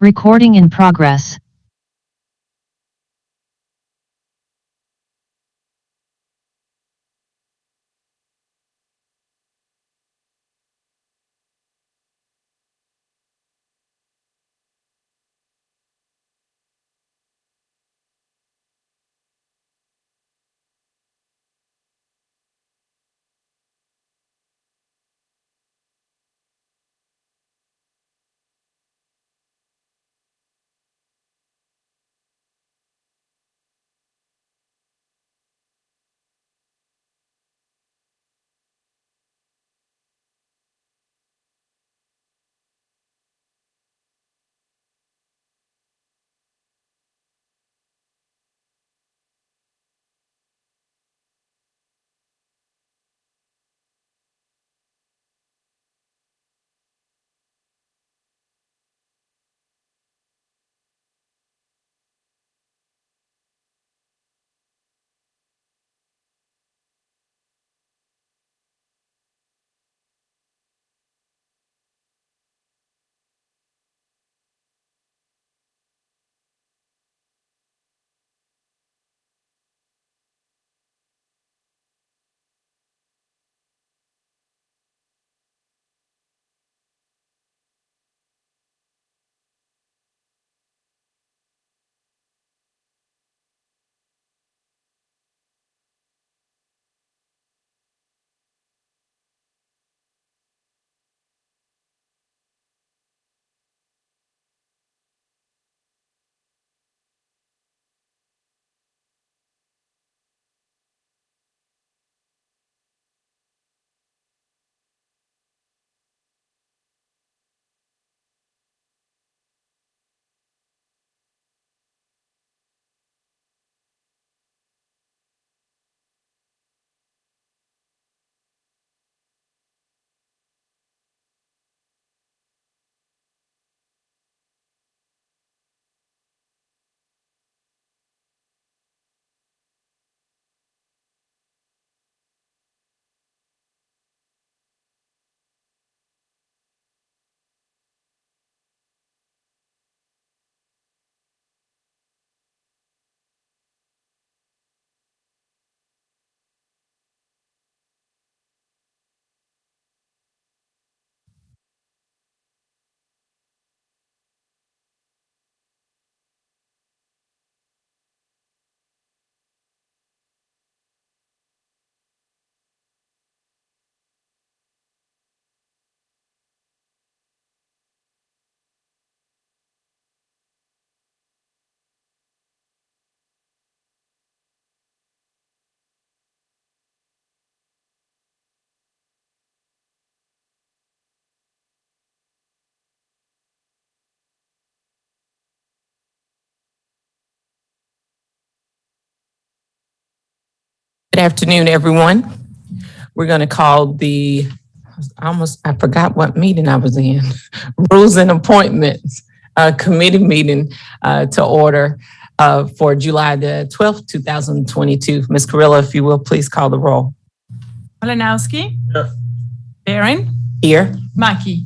Recording in progress. Good afternoon, everyone. We're going to call I forgot what meeting I was in, Rules and Appointments Committee meeting to order for July the 12th, 2022. Ms. Carrillo, if you will, please call the roll. Malinowski. Here. Barron. Here. Mackey.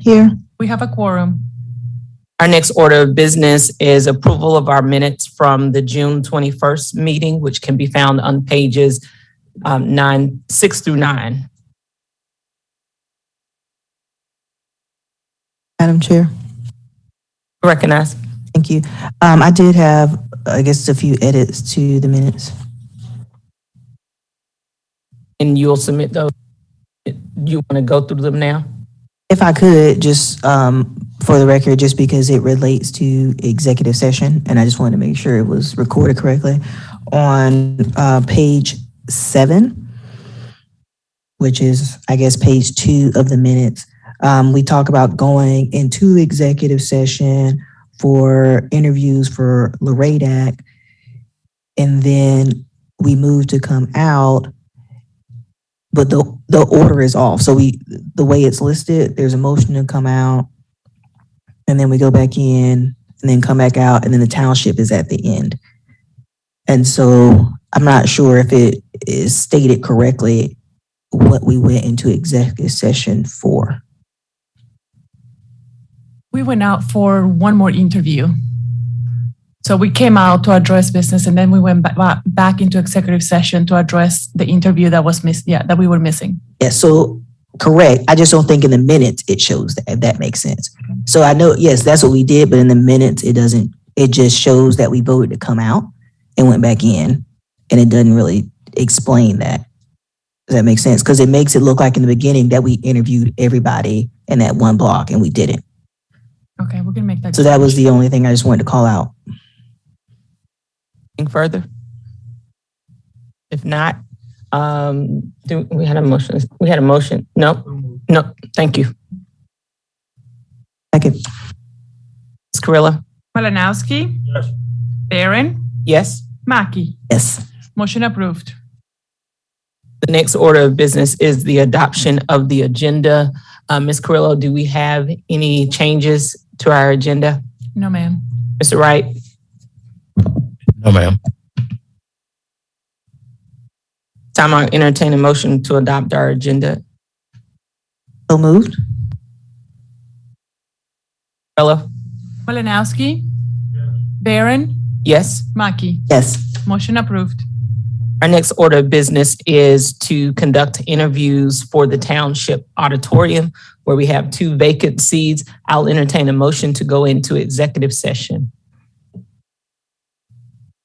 Here. We have a quorum. Our next order of business is approval of our minutes from the June 21st meeting, which can be found on pages 6 through 9. Madam Chair. Recognize. Thank you. I did have, I guess, a few edits to the minutes. And you'll submit those. You want to go through them now? If I could, just for the record, just because it relates to executive session, and I just wanted to make sure it was recorded correctly. On page 7, which is, I guess, page 2 of the minutes, we talk about going into executive session for interviews for LRADAC, and then we move to come out, but the order is off. So the way it's listed, there's a motion to come out, and then we go back in, and then come back out, and then the township is at the end. And so I'm not sure if it is stated correctly what we went into executive session for. We went out for one more interview. So we came out to address business and then we went back into executive session to address the interview that was that we were missing. Yeah, so correct. I just don't think in the minutes it shows that, if that makes sense. So I know, yes, that's what we did, but in the minutes it doesn't, it just shows that we voted to come out and went back in. And it doesn't really explain that. Does that make sense? Because it makes it look like in the beginning that we interviewed everybody in that one block and we didn't. Okay, we're gonna make that. So that was the only thing I just wanted to call out. Anything further? If not, we had a motion. We had a motion. No, thank you. Second. Ms. Carrillo? Malinowski. Yes. Barron. Yes. Mackey. Yes. Motion approved. The next order of business is the adoption of the agenda. Ms. Carrillo, do we have any changes to our agenda? No, ma'am. Mr. Wright? No, ma'am. Time I entertain a motion to adopt our agenda. So moved. Carrillo? Malinowski. Barron. Yes. Mackey. Yes. Motion approved. Our next order of business is to conduct interviews for the Township Auditorium, where we have 2 vacant seats. I'll entertain a motion to go into executive session.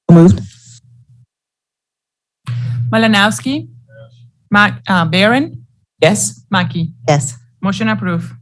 So moved. Malinowski. Barron. Yes? Mackey. Yes. Motion approved.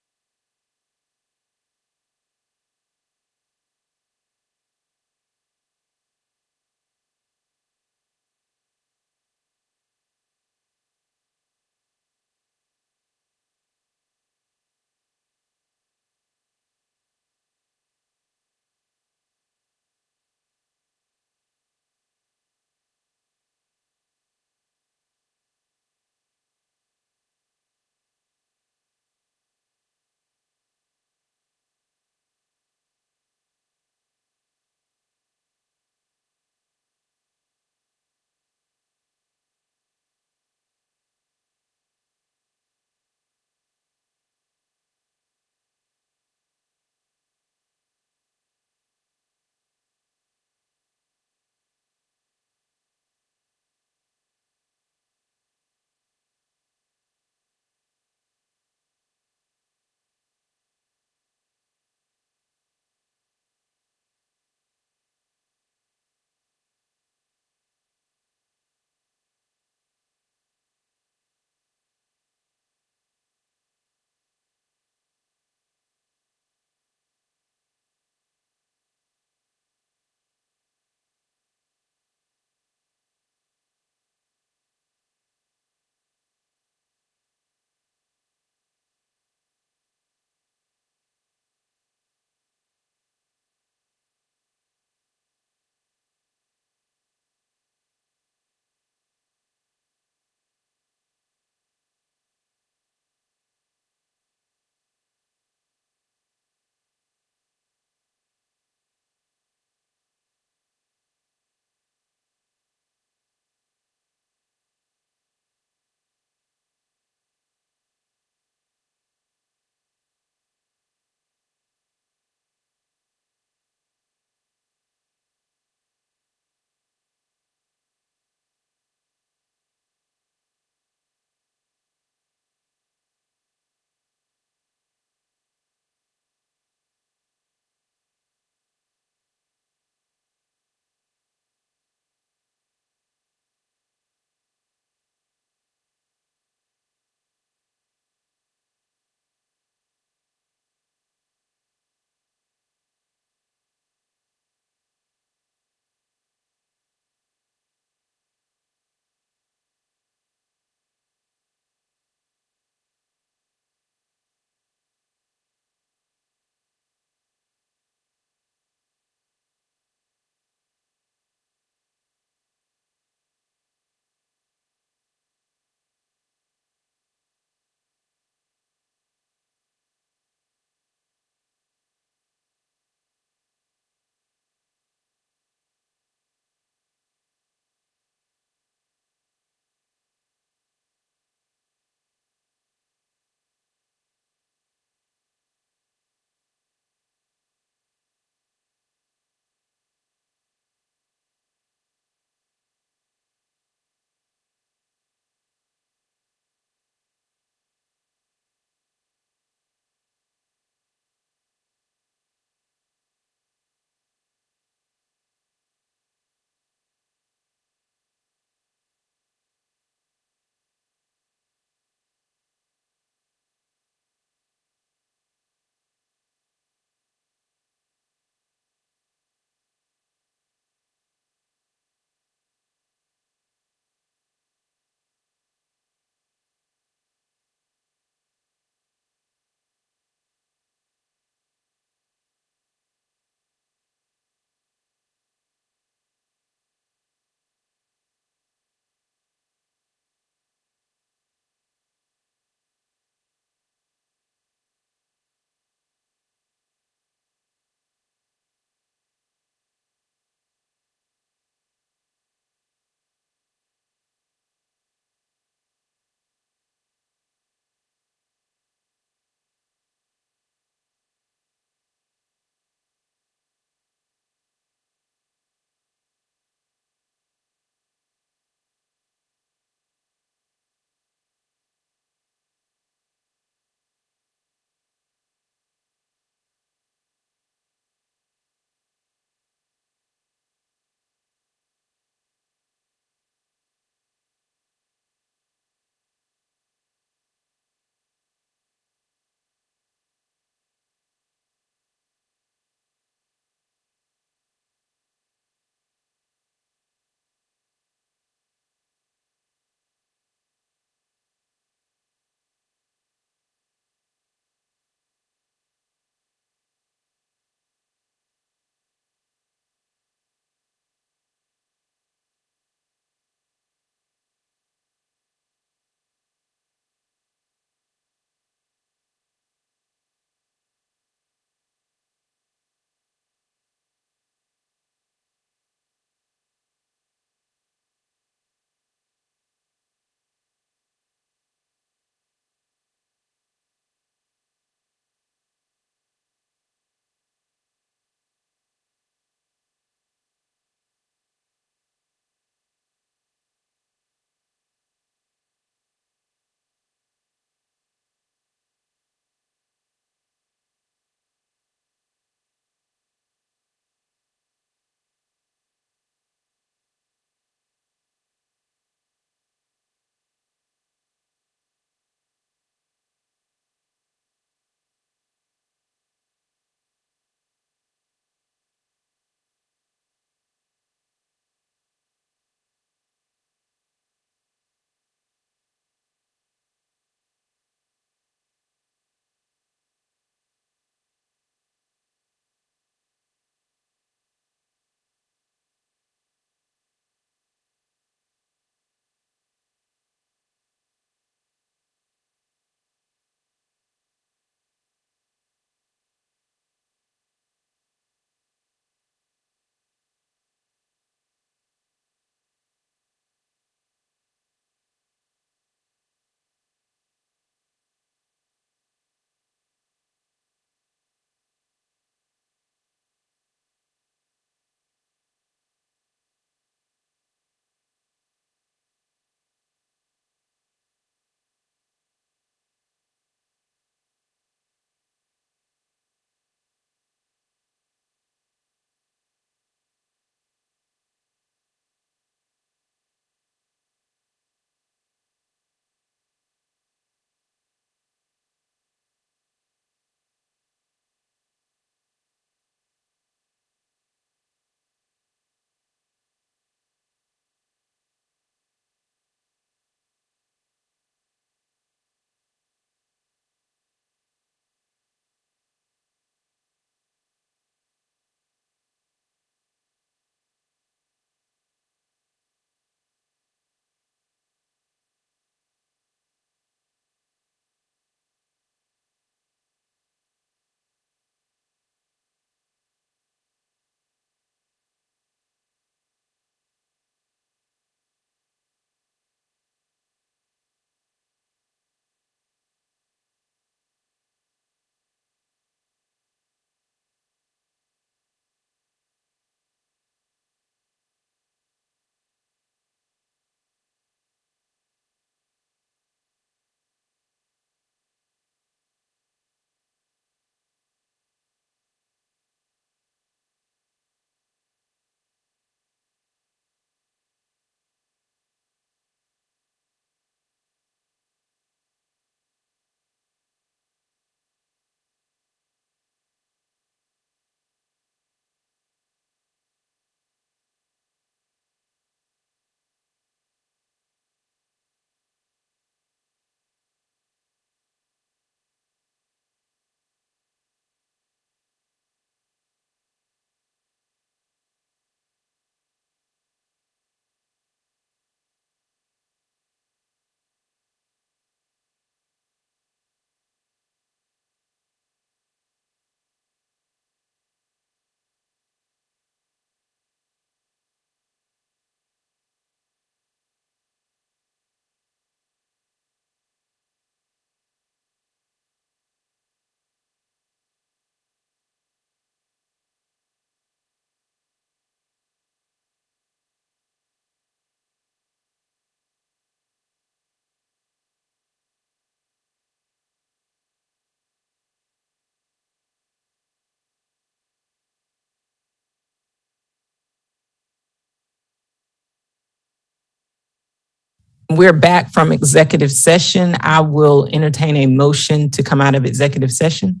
We're back from executive session. I will entertain a motion to come out of executive session.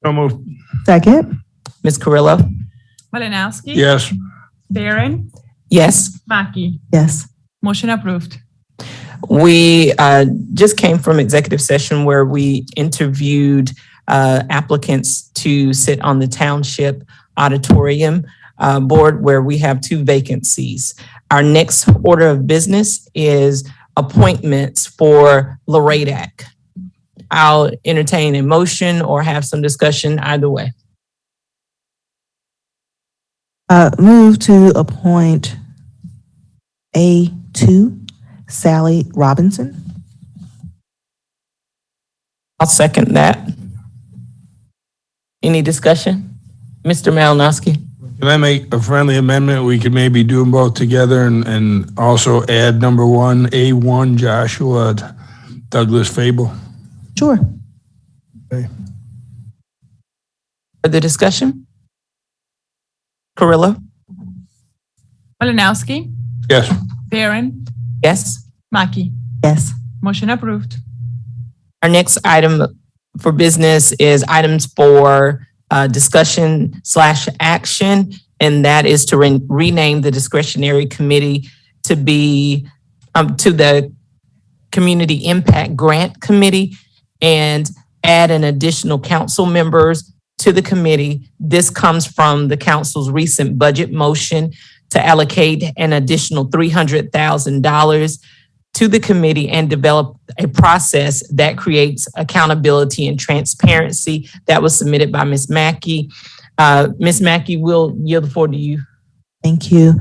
So moved. Second? Ms. Carrillo? Malinowski. Yes. Barron. Yes. Mackey. Yes. Motion approved. We just came from executive session where we interviewed applicants to sit on the township auditorium board where we have 2 vacancies. Our next order of business is appointments for LRADAC. I'll entertain a motion or have some discussion either way. Move to appoint A2 Sally Robinson. I'll second that. Any discussion? Mr. Malinowski? Can I make a friendly amendment? We could maybe do them both together and also add number 1, A1 Joshua Douglas Fable. Sure. Okay. Further discussion? Carrillo? Malinowski. Yes. Barron. Yes. Mackey. Yes. Motion approved. Our next item for business is items for discussion/action, and that is to rename the discretionary committee to be to the Community Impact Grant Committee and add an additional council members to the committee. This comes from the council's recent budget motion to allocate an additional $300,000 to the committee and develop a process that creates accountability and transparency. That was submitted by Ms. Mackey. Ms. Mackey, we'll yield the floor to you. Thank you.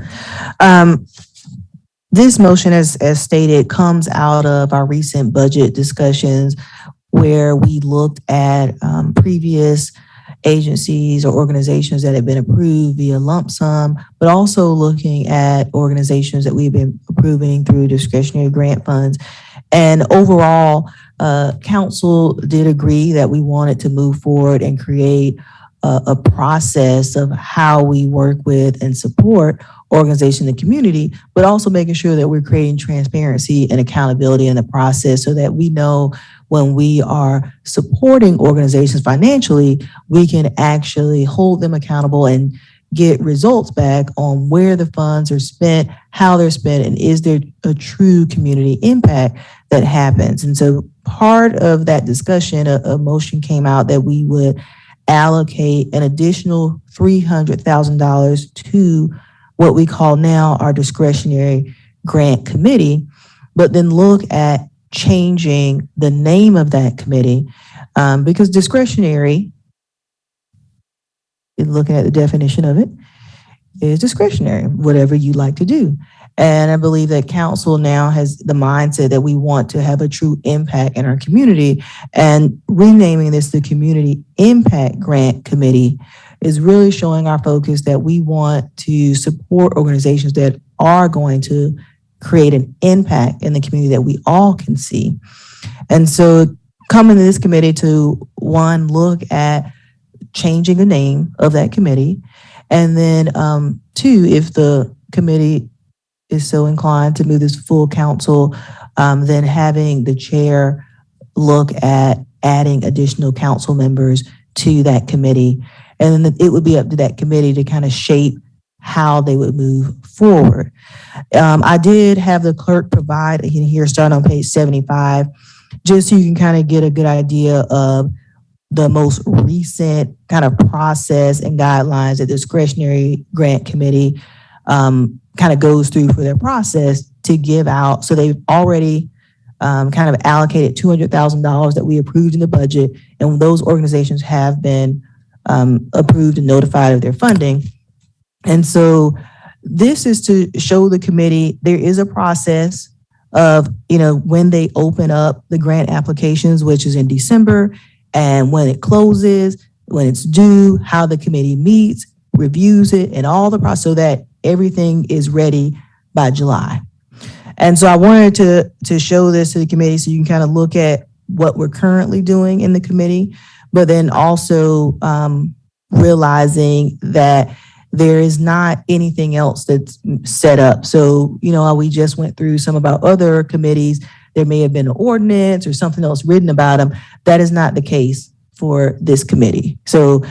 This motion, as stated, comes out of our recent budget discussions where we looked at previous agencies or organizations that have been approved via lump sum, but also looking at organizations that we've been approving through discretionary grant funds. And overall, council did agree that we wanted to move forward and create a process of how we work with and support organizations in the community, but also making sure that we're creating transparency and accountability in the process so that we know when we are supporting organizations financially, we can actually hold them accountable and get results back on where the funds are spent, how they're spent, and is there a true community impact that happens. And so part of that discussion, a motion came out that we would allocate an additional $300,000 to what we call now our discretionary grant committee, but then look at changing the name of that committee because discretionary, looking at the definition of it, is discretionary, whatever you like to do. And I believe that council now has the mindset that we want to have a true impact in our community, and renaming this the Community Impact Grant Committee is really showing our focus that we want to support organizations that are going to create an impact in the community that we all can see. And so coming to this committee to, one, look at changing the name of that committee, and then two, if the committee is so inclined to move this full council, then having the chair look at adding additional council members to that committee. And then it would be up to that committee to kind of shape how they would move forward. I did have the clerk provide here, starting on page 75, just so you can kind of get a good idea of the most recent kind of process and guidelines that the discretionary grant committee kind of goes through for their process to give out. So they've already kind of allocated $200,000 that we approved in the budget, and those organizations have been approved and notified of their funding. And so this is to show the committee there is a process of, when they open up the grant applications, which is in December, and when it closes, when it's due, how the committee meets, reviews it, and all the process so that everything is ready by July. And so I wanted to show this to the committee so you can kind of look at what we're currently doing in the committee, but then also realizing that there is not anything else that's set up. So, how we just went through some of our other committees, there may have been an ordinance or something else written about them. That is not the case for this committee. So,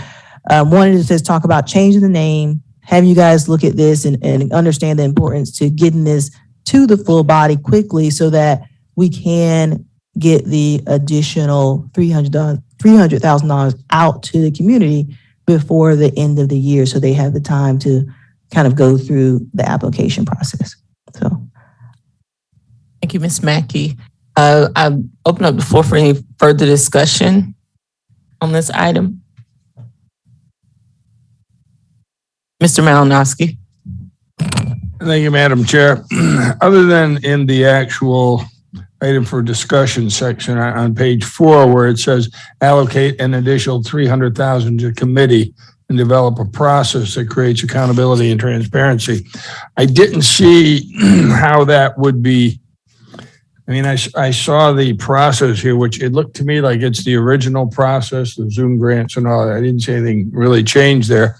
wanted to just talk about changing the name, have you guys look at this and understand the importance to getting this to the full body quickly so that we can get the additional $300,000 out to the community before the end of the year, so they have the time to kind of go through the application process. So, Thank you, Ms. Mackey. I open up the floor for any further discussion on this item. Mr. Malinowski. Thank you, Madam Chair. Other than in the actual item for discussion section on page 4, where it says allocate an additional $300,000 to committee and develop a process that creates accountability and transparency, I didn't see how that would be. I mean, I saw the process here, which it looked to me like it's the original process, the Zoom grants and all that. I didn't see anything really change there.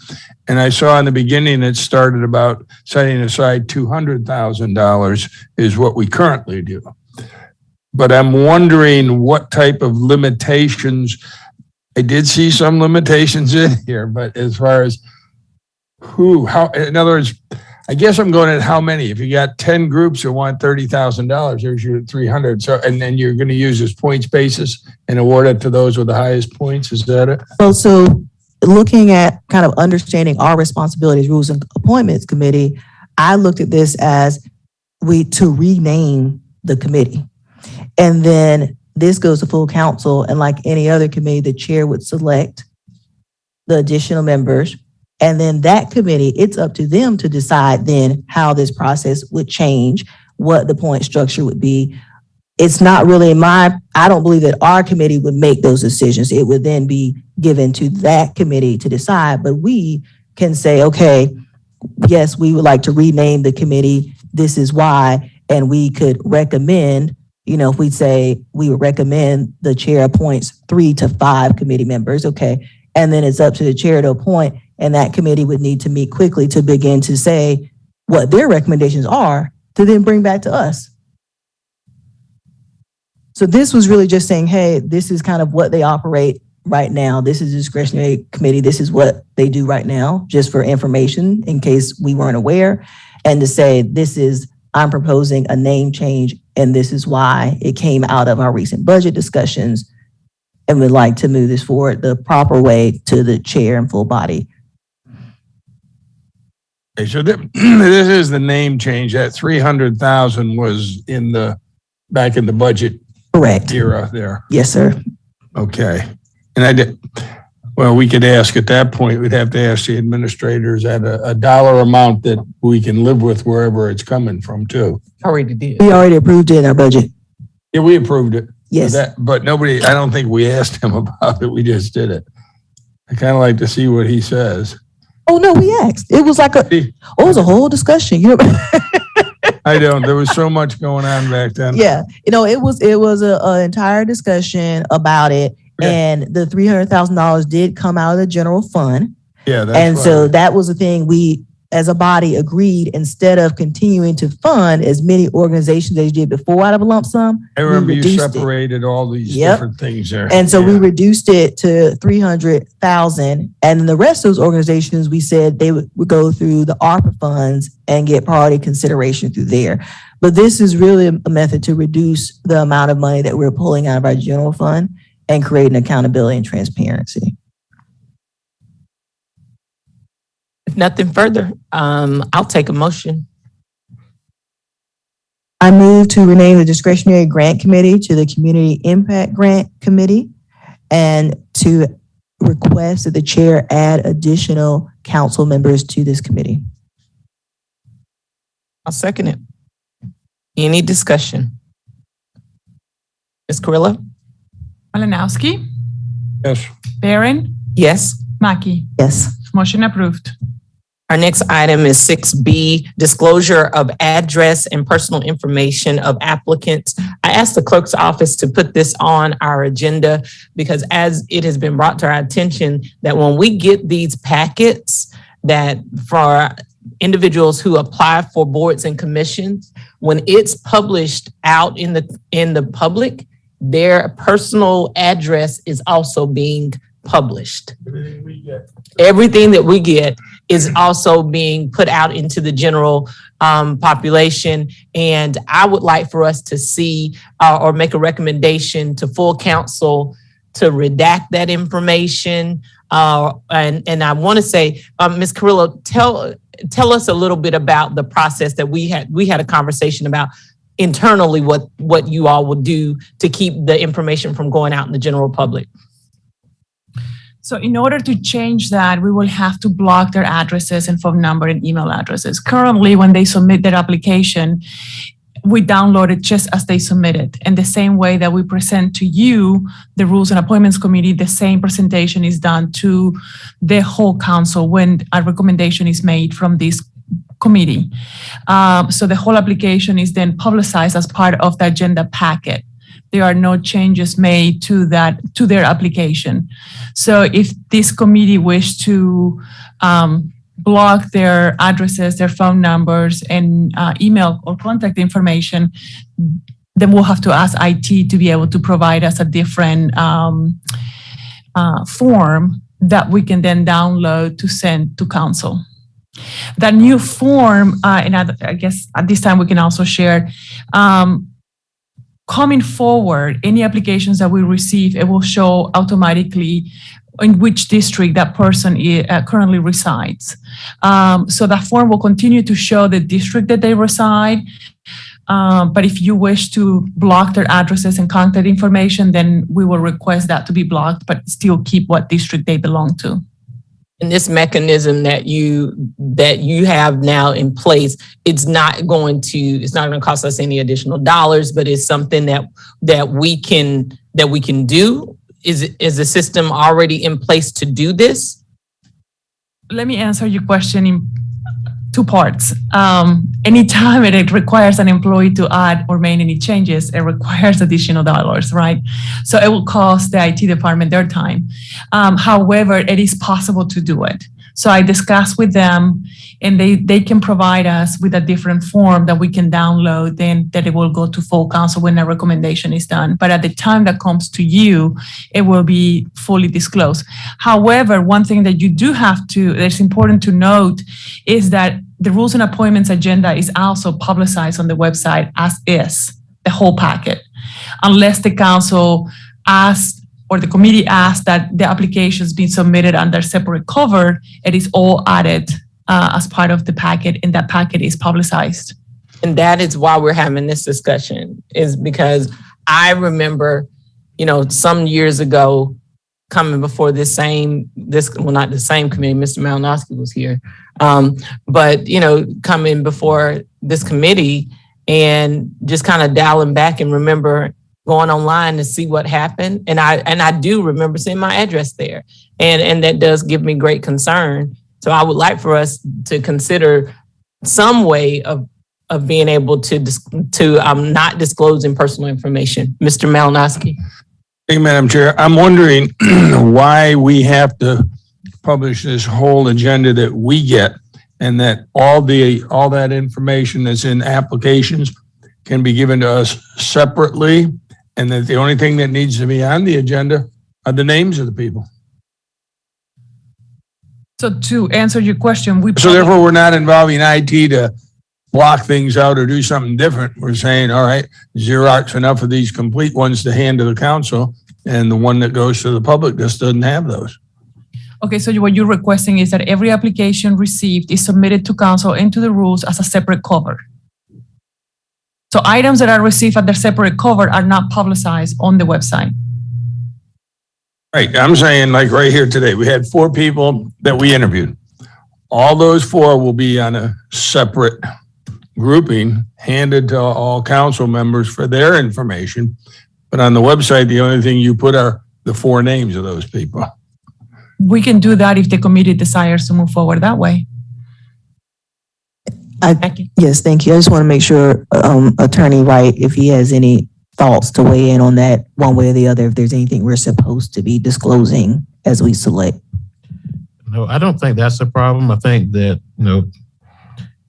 And I saw in the beginning, it started about setting aside $200,000 is what we currently do. But I'm wondering what type of limitations, I did see some limitations in here, but as far as how, in other words, I guess I'm going at how many. If you got 10 groups that want $30,000, there's your 300. So, and then you're going to use this points basis and award it to those with the highest points. Is that it? Well, so looking at kind of understanding our responsibilities, rules and appointments committee, I looked at this as to rename the committee. And then this goes to full council, and like any other committee, the chair would select the additional members. And then that committee, it's up to them to decide then how this process would change, what the point structure would be. It's not really I don't believe that our committee would make those decisions. It would then be given to that committee to decide, but we can say, okay, yes, we would like to rename the committee. This is why, and we could recommend, if we say we would recommend the chair appoints 3 to 5 committee members, okay, and then it's up to the chair to appoint, and that committee would need to meet quickly to begin to say what their recommendations are to then bring back to us. So this was really just saying, hey, this is kind of what they operate right now. This is a discretionary committee. This is what they do right now, just for information in case we weren't aware. And to say, I'm proposing a name change, and this is why it came out of our recent budget discussions, and would like to move this forward the proper way to the chair and full body. Okay, so this is the name change. That 300,000 was back in the budget. Correct. Era there. Yes, sir. Okay. And we could ask at that point, we'd have to ask the administrators at a dollar amount that we can live with wherever it's coming from too. Already did. We already approved it in our budget. Yeah, we approved it. Yes. But nobody, I don't think we asked him about it. We just did it. I kind of like to see what he says. Oh, no, we asked. It was like it was a whole discussion. I don't. There was so much going on back then. Yeah, it was an entire discussion about it, and the $300,000 did come out of the general fund. Yeah, that's and right. So that was the thing we, as a body, agreed instead of continuing to fund as many organizations as you did before out of a lump sum. I remember you separated all these different things there. And so we reduced it to $300,000, and the rest of those organizations, we said they would go through the ARPA funds and get priority consideration through there. But this is really a method to reduce the amount of money that we're pulling out of our general fund and creating accountability and transparency. If nothing further, I'll take a motion. I move to rename the discretionary grant committee to the community impact grant committee, and to request that the chair add additional council members to this committee. I'll second it. Any discussion? Ms. Carrillo? Malinowski, Yes. Barron, Yes. Mackey. Yes. Motion approved. Our next item is 6B, disclosure of address and personal information of applicants. I asked the clerk's office to put this on our agenda because as it has been brought to our attention that when we get these packets, that for individuals who apply for boards and commissions, when it's published out in the public, their personal address is also being published. Everything that we get is also being put out into the general population. And I would like for us to see or make a recommendation to full council to redact that information. And I want to say, Ms. Carrillo, tell us a little bit about the process that we had a conversation about internally, what you all will do to keep the information from going out in the general public. So in order to change that, we will have to block their addresses and phone number and email addresses. Currently, when they submit their application, we download it just as they submit it. And the same way that we present to you, the Rules and Appointments Committee, the same presentation is done to the whole council when a recommendation is made from this committee. So the whole application is then publicized as part of the agenda packet. There are no changes made to their application. So if this committee wish to block their addresses, their phone numbers, and email or contact information, then we'll have to ask IT to be able to provide us a different form that we can then download to send to council. That new form, and I guess at this time we can also share, coming forward, any applications that we receive, it will show automatically in which district that person currently resides. So that form will continue to show the district that they reside. But if you wish to block their addresses and contact information, then we will request that to be blocked, but still keep what district they belong to. And this mechanism that you have now in place, it's not going to cost us any additional dollars, but it's something that we can do. Is the system already in place to do this? Let me answer your question in two parts. Anytime it requires an employee to add or make any changes, it requires additional dollars, right? So it will cost the IT department their time. However, it is possible to do it. So I discussed with them, and they can provide us with a different form that we can download, then that it will go to full council when a recommendation is done. But at the time that comes to you, it will be fully disclosed. However, one thing that you do have to, that's important to note, is that the Rules and Appointments agenda is also publicized on the website as is, the whole packet, unless the council asks or the committee asks that the applications be submitted under separate cover. It is all added as part of the packet, and that packet is publicized. And that is why we're having this discussion, is because I remember, some years ago coming before not the same committee, Mr. Malinowski was here, but, coming before this committee and just kind of dialing back and remember going online to see what happened. And I do remember seeing my address there. And that does give me great concern. So I would like for us to consider some way of being able to not disclosing personal information. Mr. Malinowski. Thank you, Madam Chair. I'm wondering why we have to publish this whole agenda that we get, and that all that information that's in applications can be given to us separately, and that the only thing that needs to be on the agenda are the names of the people. So to answer your question, so therefore we're not involving IT to block things out or do something different. We're saying, all right, Xerox enough of these complete ones to hand to the council, and the one that goes to the public just doesn't have those. Okay, so what you're requesting is that every application received is submitted to council into the rules as a separate cover. So items that are received at their separate cover are not publicized on the website. Right. I'm saying, like right here today, we had 4 people that we interviewed. All those 4 will be on a separate grouping handed to all council members for their information. But on the website, the only thing you put are the 4 names of those people. We can do that if the committee desires to move forward that way. Yes, thank you. I just want to make sure Attorney Wright, if he has any thoughts to weigh in on that one way or the other, if there's anything we're supposed to be disclosing as we select. No, I don't think that's a problem. I think that,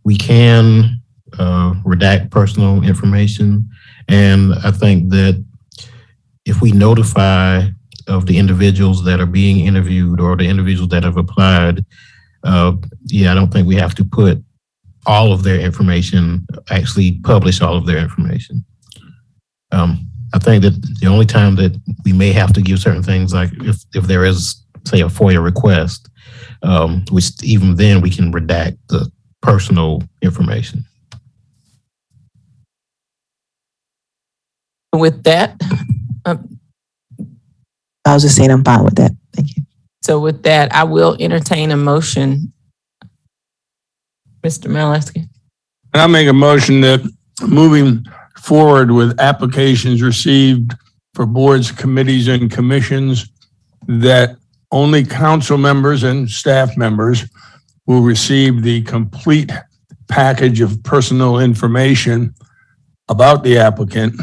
we can redact personal information. And I think that if we notify of the individuals that are being interviewed or the individuals that have applied, I don't think we have to put all of their information, actually publish all of their information. I think that the only time that we may have to give certain things, like if there is, say, a FOIA request, which even then we can redact the personal information. With that, I was just saying I'm fine with that. Thank you. so with that, I will entertain a motion. Mr. Malasky. And I'll make a motion that moving forward with applications received for boards, committees, and commissions, that only council members and staff members will receive the complete package of personal information about the applicant.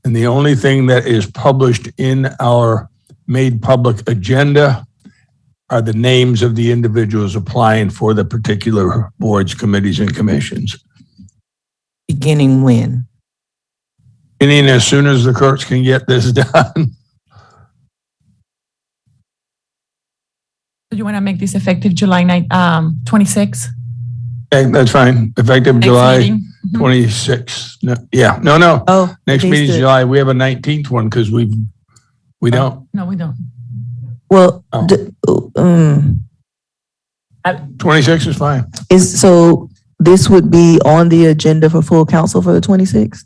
And the only thing that is published in our made public agenda are the names of the individuals applying for the particular boards, committees, and commissions. Beginning when? Meaning as soon as the clerks can get this done. So you want to make this effective July 26? Okay, that's fine. Effective Next July meeting? Mhm. 26th. No. Oh, Next they meeting's stood- July. We have a 19th one because we don't. No, we don't. Well, Oh. 26 is fine. so this would be on the agenda for full council for the 26th?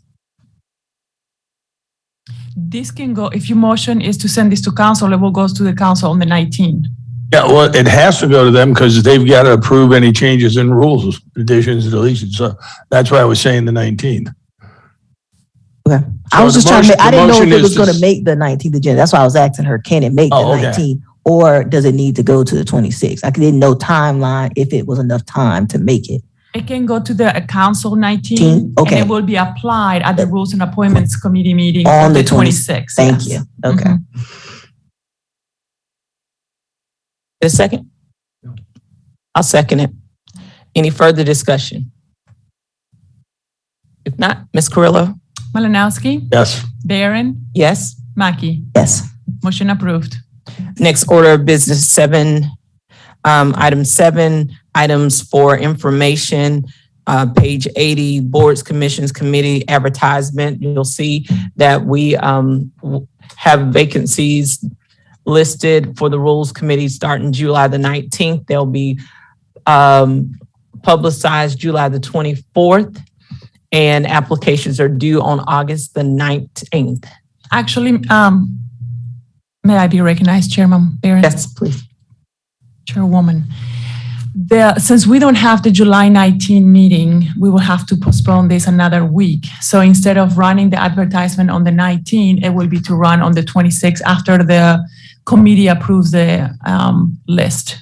This can go, if your motion is to send this to council, it will go to the council on the 19th. Yeah, well, it has to go to them because they've got to approve any changes in rules, additions, deletions. So that's why I was saying the 19th. Okay. I So was the just trying to motion- make, I the didn't know if motion it is was to going s- to make the 19th agenda. That's why I was asking her, can it make the Oh, okay. 19th? Or does it need to go to the 26th? I didn't know timeline, if it was enough time to make it. It can go to the council 19, Okay. and it will be applied at the Rules and Appointments Committee meeting On on the the 26th. Thank yes. you. Okay. Mhm. A second? I'll second it. Any further discussion? If not, Ms. Carrillo? Malinowski, Yes. Barron, Yes. Mackey. Yes. Motion approved. Next order of business item 7, items for information, page 80, boards, commissions, committee advertisement. You'll see that we have vacancies listed for the rules committee starting July the 19th. They'll be publicized July the 24th, and applications are due on August the 19th. Actually, may I be recognized, Chairman Barron? Yes, please. Chairwoman. Since we don't have the July 19 meeting, we will have to postpone this another week. So instead of running the advertisement on the 19th, it will be to run on the 26th after the committee approves the list.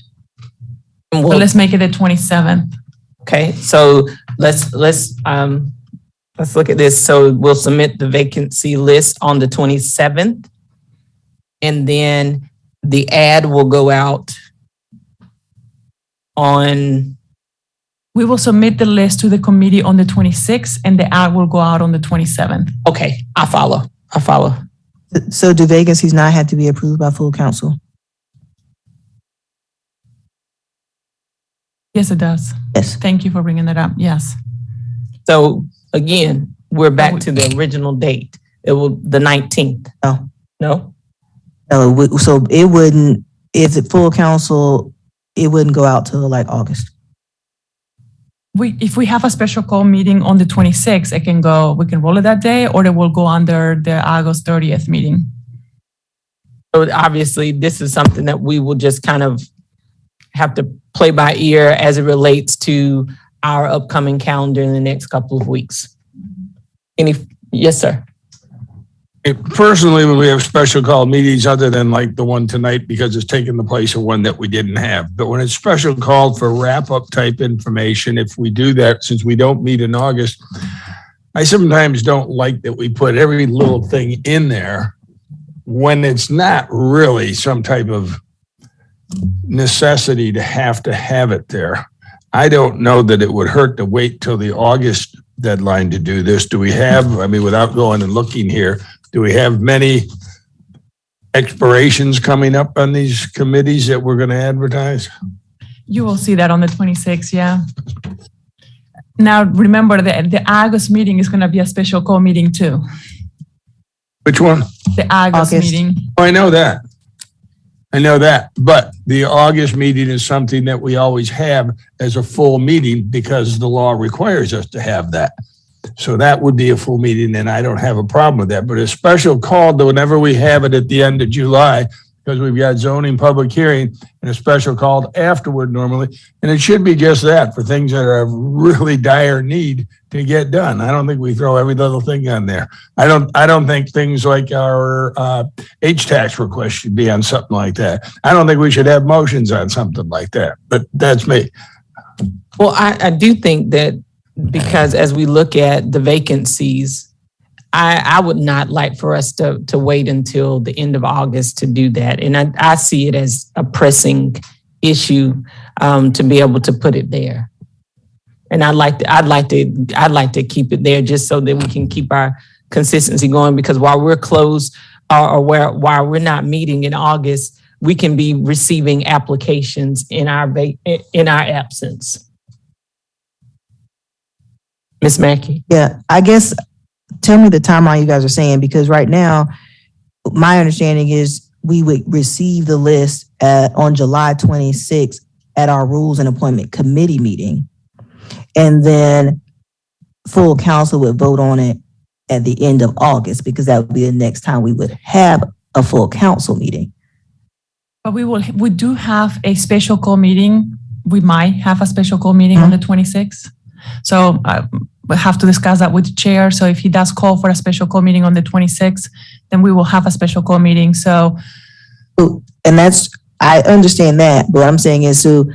And So we'll- let's make it the 27th. Okay, so let's look at this. So we'll submit the vacancy list on the 27th. And then the ad will go out on, We will submit the list to the committee on the 26th, and the ad will go out on the 27th. okay, I follow. So do vacancies not have to be approved by full council? Yes, it does. Yes. Thank you for bringing that up. Yes. So again, we're back to the original date. It will, the 19th. No. No? So it wouldn't, if the full council, it wouldn't go out till like August. If we have a special call meeting on the 26th, we can roll it that day, or it will go under the August 30th meeting. So obviously, this is something that we will just kind of have to play by ear as it relates to our upcoming calendar in the next couple of weeks. Yes, sir. Personally, when we have special call meetings, other than like the one tonight, because it's taking the place of one that we didn't have. But when it's special called for wrap-up type information, if we do that, since we don't meet in August, I sometimes don't like that we put every little thing in there when it's not really some type of necessity to have it there. I don't know that it would hurt to wait till the August deadline to do this. Do we have, I mean, without going and looking here, do we have many expirations coming up on these committees that we're going to advertise? You will see that on the 26th, yeah. Now, remember that the August meeting is going to be a special call meeting too. Which one? The August meeting. Oh, I know that. But the August meeting is something that we always have as a full meeting because the law requires us to have that. So that would be a full meeting, and I don't have a problem with that. But a special call, whenever we have it at the end of July, because we've got zoning public hearing and a special call afterward normally. And it should be just that for things that are really dire need to get done. I don't think we throw every little thing on there. I don't think things like our H-tax request should be on something like that. I don't think we should have motions on something like that, but that's me. Well, I do think that because as we look at the vacancies, I would not like for us to wait until the end of August to do that. And I see it as a pressing issue to be able to put it there. And I'd like to keep it there just so that we can keep our consistency going, because while we're closed while we're not meeting in August, we can be receiving applications in our absence. Ms. Mackey? Yeah, I guess, tell me the timeline you guys are saying, because right now, my understanding is we would receive the list on July 26th at our Rules and Appointment Committee meeting. And then full council would vote on it at the end of August, because that would be the next time we would have a full council meeting. But we do have a special call meeting. We might have a special call meeting on the 26th. So we'll have to discuss that with the chair. So if he does call for a special call meeting on the 26th, then we will have a special call meeting. So, and I understand that, but what I'm saying is, so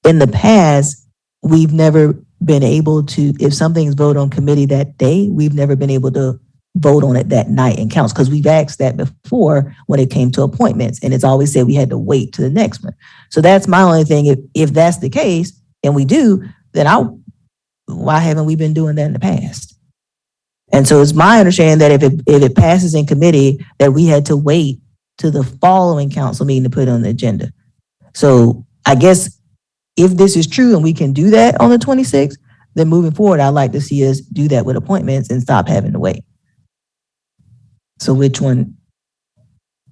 in the past, we've never been able to, if something's voted on committee that day, we've never been able to vote on it that night and counts, because we've asked that before when it came to appointments, and it's always said we had to wait to the next one. So that's my only thing. If that's the case, and we do, then why haven't we been doing that in the past? And so it's my understanding that if it passes in committee, that we had to wait to the following council meeting to put it on the agenda. So I guess if this is true and we can do that on the 26th, then moving forward, I'd like to see us do that with appointments and stop having to wait. So which one?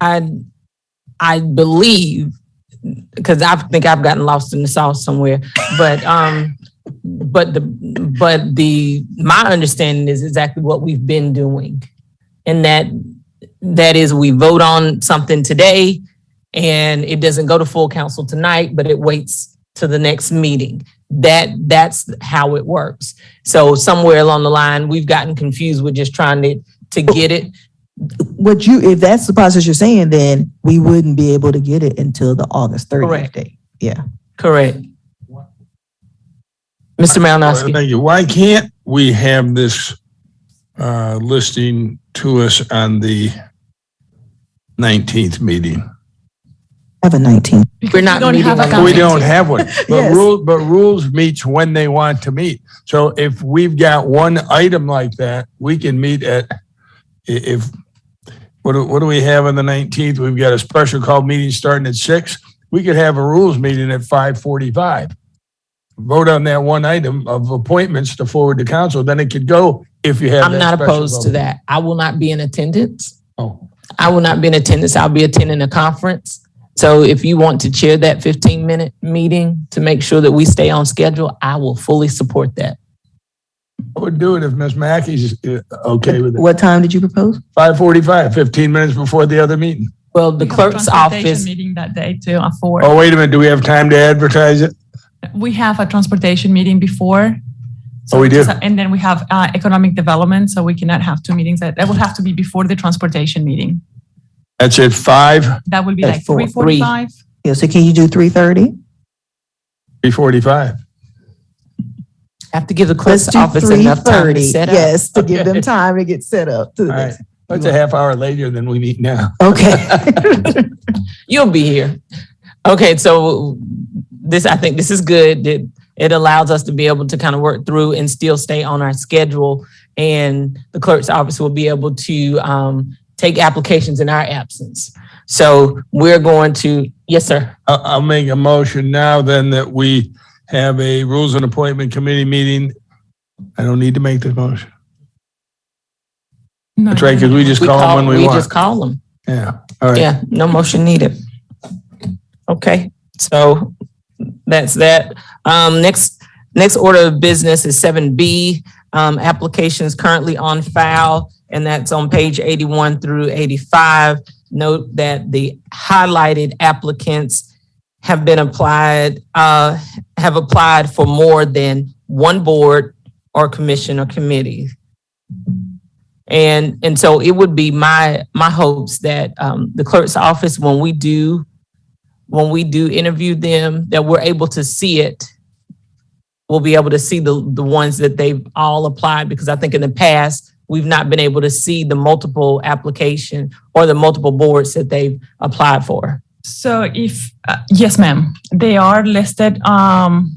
I believe, because I think I've gotten lost in the sauce somewhere, but my understanding is exactly what we've been doing. And that is, we vote on something today and it doesn't go to full council tonight, but it waits to the next meeting. That's how it works. So somewhere along the line, we've gotten confused with just trying to get it. If that's the process you're saying, then we wouldn't be able to get it until the August 30th day. Yeah. Correct. Mr. Malinowski. Thank you. Why can't we have this listing to us on the 19th meeting? Have a 19th. We're not meeting on the We don't have one. But Yes. rules meets when they want to meet. So if we've got one item like that, we can meet at, what do we have on the 19th? We've got a special call meeting starting at 6. We could have a rules meeting at 5:45. Vote on that one item of appointments to forward to council, then it could go if you have. I'm not opposed to that. I will not be in attendance. Oh. I will not be in attendance. I'll be attending a conference. So if you want to chair that 15-minute meeting to make sure that we stay on schedule, I will fully support that. I would do it if Ms. Mackey's okay with it. What time did you propose? 5:45, 15 minutes before the other meeting. Well, the we have a clerk's transportation office. meeting that day too at 4. Oh, wait a minute. Do we have time to advertise it? We have a transportation meeting before. Oh, we do? And then we have economic development, so we cannot have 2 meetings. That will have to be before the transportation meeting. That's at 5, That will be At like 4. 3:45. Yeah, so can you do 3:30? 3:45. Have to give the Let's clerk's do office enough time to 3:30. set up. Yes, to give them time to get set up. To the All right. next. That's a half hour later than we meet now. Okay. You'll be here. Okay, so I think this is good. It allows us to be able to kind of work through and still stay on our schedule. And the clerk's office will be able to take applications in our absence. So we're going to, yes, sir. I'll make a motion now then that we have a Rules and Appointment Committee meeting. I don't need to make the motion. No, That's right, because we just call them when we We want. just call them. Yeah, all right. Yeah, no motion needed. Okay, so that's that. Next order of business is 7B, applications currently on file, and that's on page 81 through 85. Note that the highlighted applicants have applied for more than one board or commission or committee. And so it would be my hopes that the clerk's office, when we do interview them, that we're able to see it. We'll be able to see the ones that they've all applied, because I think in the past, we've not been able to see the multiple application or the multiple boards that they've applied for. So if, yes, ma'am, they are listed on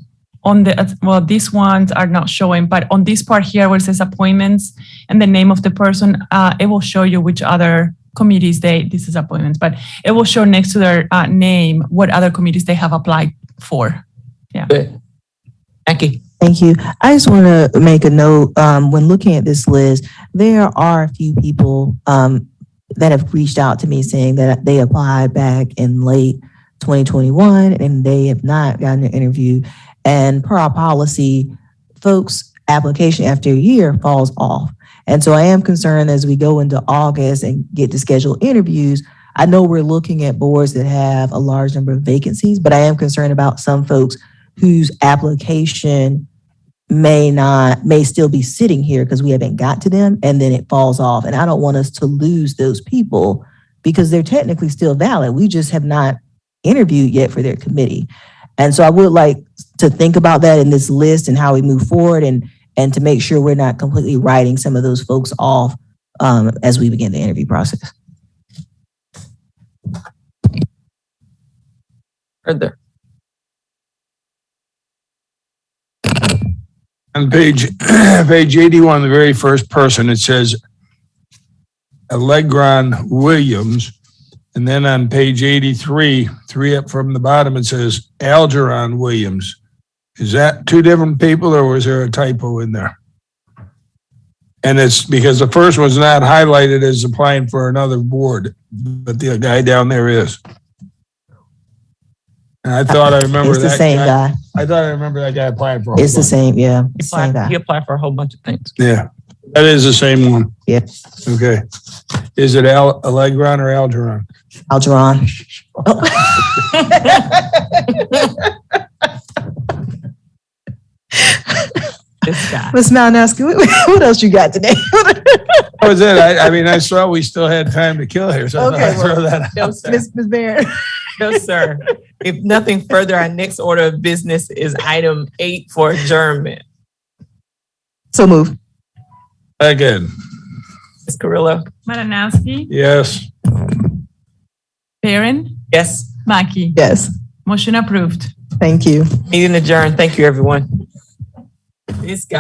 the, well, these ones are not showing, but on this part here where it says appointments and the name of the person, it will show you which other committees this is appointments, but it will show next to their name what other committees they have applied for. Yeah. Good. Thank you. Thank you. I just want to make a note, when looking at this list, there are a few people that have reached out to me saying that they applied back in late 2021 and they have not gotten an interview. And per our policy, folks' application after a year falls off. And so I am concerned as we go into August and get to schedule interviews. I know we're looking at boards that have a large number of vacancies, but I am concerned about some folks whose application may still be sitting here because we haven't got to them and then it falls off. And I don't want us to lose those people because they're technically still valid. We just have not interviewed yet for their committee. And so I would like to think about that in this list and how we move forward and to make sure we're not completely writing some of those folks off as we begin the interview process. Further. On page 81, the very first person, it says Allegron Williams. And then on page 83, 3 up from the bottom, it says Algeron Williams. Is that two different people or was there a typo in there? And it's because the first one's not highlighted as applying for another board, but the guy down there is. And I thought I remember It's the that same guy. I thought I remember that guy applying for. It's the same, yeah. It's the same guy. He applied for a whole bunch of things. Yeah, that is the same one. Yeah. Okay. Is it Allegron or Algeron? Algeron. This guy. Ms. Malinowski, what else you got today? That was it. I mean, I saw we still had time to kill here, so I thought I'd throw that out. No, sir. Ms. Barron. No, sir. If nothing further, our next order of business is item 8 for adjournment. So move. Again, Ms. Carrillo? Malinowski, yes. Barron, Yes. Mackey. Yes. Motion approved. Thank you. Meeting adjourned. Thank you, everyone. This guy.